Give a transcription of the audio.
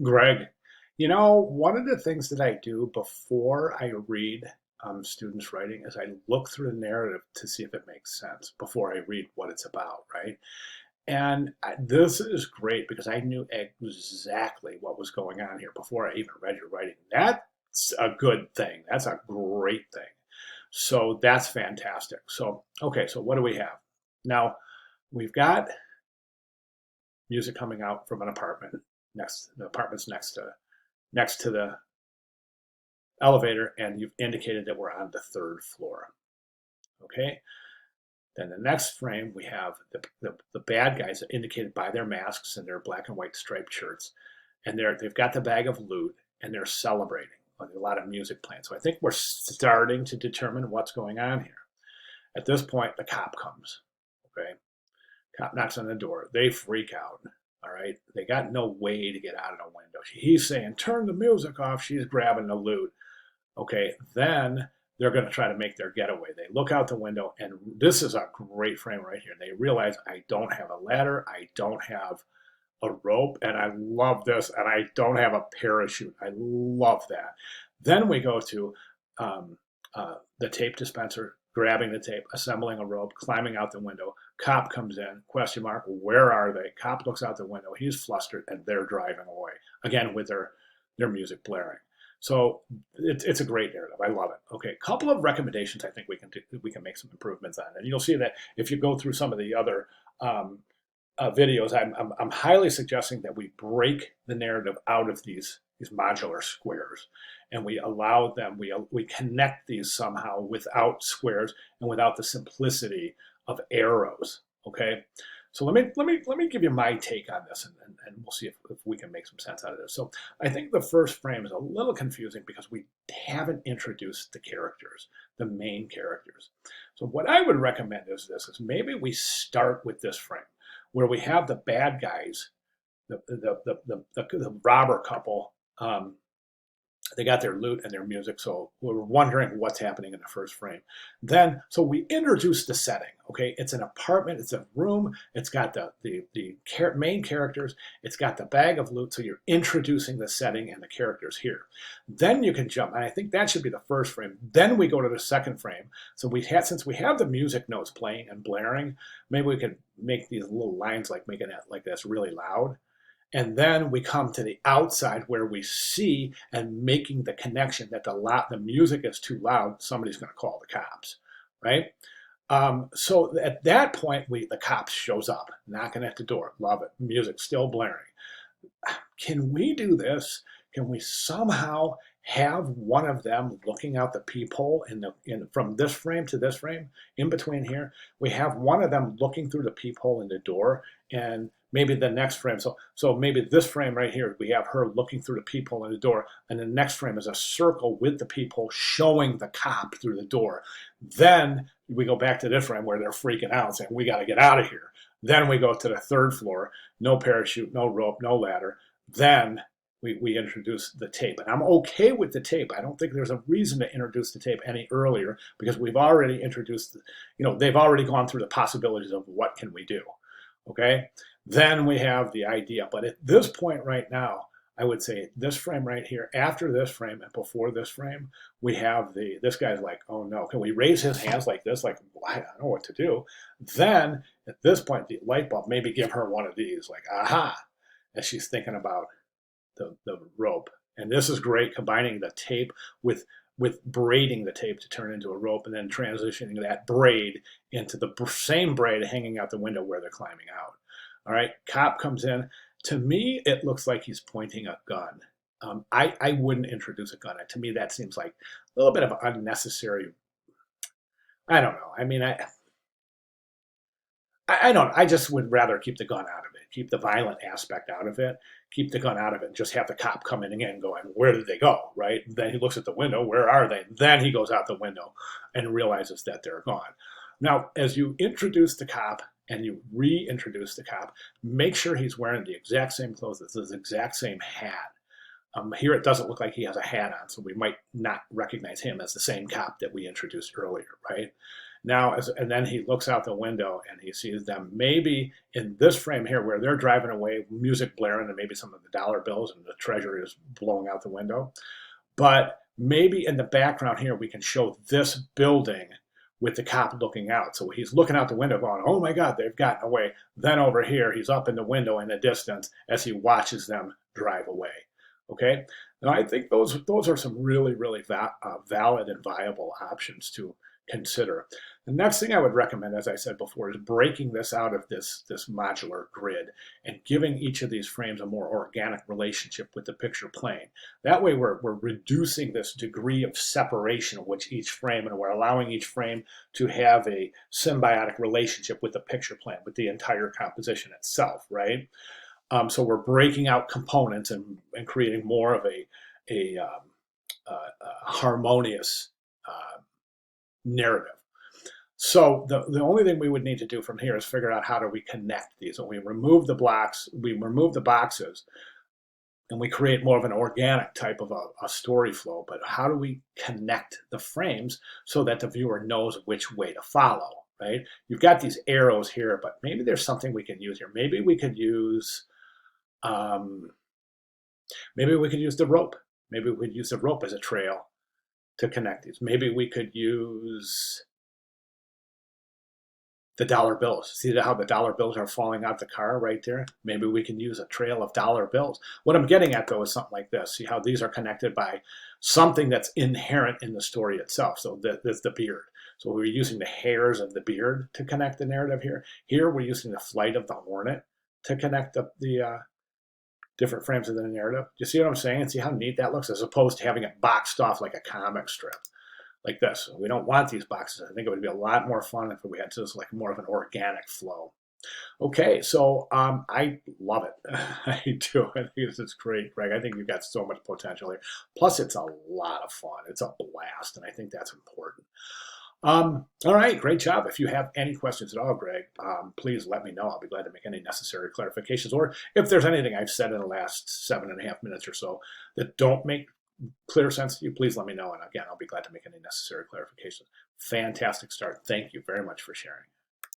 Greg, one of the things that I do before I read students' writing is I look through the narrative to see if it makes sense before I read what it's about, right? And this is great because I knew exactly what was going on here before I even read your writing. That's a good thing. That's a great thing. So that's fantastic. So, okay, so what do we have? Now, we've got music coming out from an apartment the apartment's next to the elevator, and you've indicated that we're on the third floor. Okay. Then the next frame, we have the bad guys indicated by their masks and their black and white striped shirts. And they've got the bag of loot and they're celebrating. Like a lot of music playing. So I think we're starting to determine what's going on here. At this point, the cop comes. Okay. Cop knocks on the door. They freak out. All right. They got no way to get out of the window. He's saying, turn the music off. She's grabbing the loot. Okay, then they're going to try to make their getaway. They look out the window, and this is a great frame right here. They realize I don't have a ladder, I don't have a rope, and I love this, and I don't have a parachute. I love that. Then we go to um, the tape dispenser, grabbing the tape, assembling a rope, climbing out the window. Cop comes in, question mark, where are they? Cop looks out the window, he's flustered, and they're driving away, again with their music blaring. So it's a great narrative. I love it. Okay, a couple of recommendations I think we can make some improvements on, and you'll see that if you go through some of the other um, videos, I'm highly suggesting that we break the narrative out of these modular squares, and we allow them we connect these somehow without squares and without the simplicity of arrows. Okay, so let me give you my take on this, and we'll see if we can make some sense out of this. So I think the first frame is a little confusing because we haven't introduced the characters, the main characters. So what I would recommend is maybe we start with this frame where we have the bad guys, the robber couple. They got their loot and their music, so we're wondering what's happening in the first frame. Then, so we introduce the setting. Okay, it's an apartment, it's a room, it's got the main characters, it's got the bag of loot. So you're introducing the setting and the characters here. Then you can jump, and I think that should be the first frame. Then we go to the second frame. So since we have the music notes playing and blaring, maybe we could make these little lines like making it like that's really loud. And then we come to the outside where we see and making the connection that the music is too loud, somebody's going to call the cops, right? So at that point, the cops shows up, knocking at the door. Love it. Music still blaring. Can we do this? Can we somehow have one of them looking out the peephole from this frame to this frame in between here? We have one of them looking through the peephole in the door, and maybe the next frame. So maybe this frame right here, we have her looking through the peephole in the door, and the next frame is a circle with the peephole showing the cop through the door. Then we go back to this frame where they're freaking out, saying we got to get out of here. Then we go to the third floor, no parachute, no rope, no ladder. Then we introduce the tape. And I'm okay with the tape. I don't think there's a reason to introduce the tape any earlier because we've already introduced, they've already gone through the possibilities of what can we do. Okay. Then we have the idea. But at this point right now, I would say this frame right here, after this frame and before this frame, we have this guy's like, oh no, can we raise his hands like this? Like, I don't know what to do. Then at this point, the light bulb, maybe give her one of these, like, aha, as she's thinking about the rope. And this is great, combining the tape with braiding the tape to turn into a rope and then transitioning that braid into the same braid hanging out the window where they're climbing out. All right, cop comes in. To me, it looks like he's pointing a gun. I wouldn't introduce a gun. To me, that seems like a little bit of unnecessary. I don't know. I mean, I don't. I just would rather keep the gun out of it, keep the violent aspect out of it, keep the gun out of it, and just have the cop coming in and going, "Where did they go?" Right? Then he looks at the window. Where are they? Then he goes out the window and realizes that they're gone. Now, as you introduce the cop and you reintroduce the cop, make sure he's wearing the exact same clothes, the exact same hat. Here it doesn't look like he has a hat on, so we might not recognize him as the same cop that we introduced earlier, right? Now, and then he looks out the window and he sees them maybe in this frame here where they're driving away, music blaring, and maybe some of the dollar bills and the treasury is blowing out the window. But maybe in the background here, we can show this building with the cop looking out. So he's looking out the window going, oh my God, they've gotten away. Then over here, he's up in the window in the distance as he watches them drive away. Okay. Now, I think those are some really, really valid and viable options to consider. The next thing I would recommend, as I said before, is breaking this out of this modular grid and giving each of these frames a more organic relationship with the picture plane. That way we're reducing this degree of separation of which each frame, and we're allowing each frame to have a symbiotic relationship with the picture plane, with the entire composition itself, right? So we're breaking out components and creating more of a harmonious narrative. So the only thing we would need to do from here is figure out how do we connect these. When we remove the blocks, we remove the boxes, and we create more of an organic type of a story flow. But how do we connect the frames so that the viewer knows which way to follow, right? You've got these arrows here, but maybe there's something we can use here. Maybe we could use, maybe we could use the rope. Maybe we could use the rope as a trail to connect these. Maybe we could use the dollar bills. See how the dollar bills are falling out the car right there? Maybe we can use a trail of dollar bills. What I'm getting at, though, is something like this. See how these are connected by something that's inherent in the story itself. So there's the beard. So we're using the hairs of the beard to connect the narrative here. Here we're using the flight of the hornet to connect the different frames of the narrative. Do you see what I'm saying? See how neat that looks, as opposed to having it boxed off like a comic strip like this. We don't want these boxes. I think it would be a lot more fun if we had just like more of an organic flow. Okay, so I love it. I do. I think this is great, Greg. I think you've got so much potential here. Plus, it's a lot of fun. It's a blast, and I think that's important. All right, great job. If you have any questions at all, Greg, please let me know. I'll be glad to make any necessary clarifications. Or if there's anything I've said in the last 7.5 minutes or so that don't make clear sense to you, please let me know. And again, I'll be glad to make any necessary clarifications. Fantastic start. Thank you very much for sharing.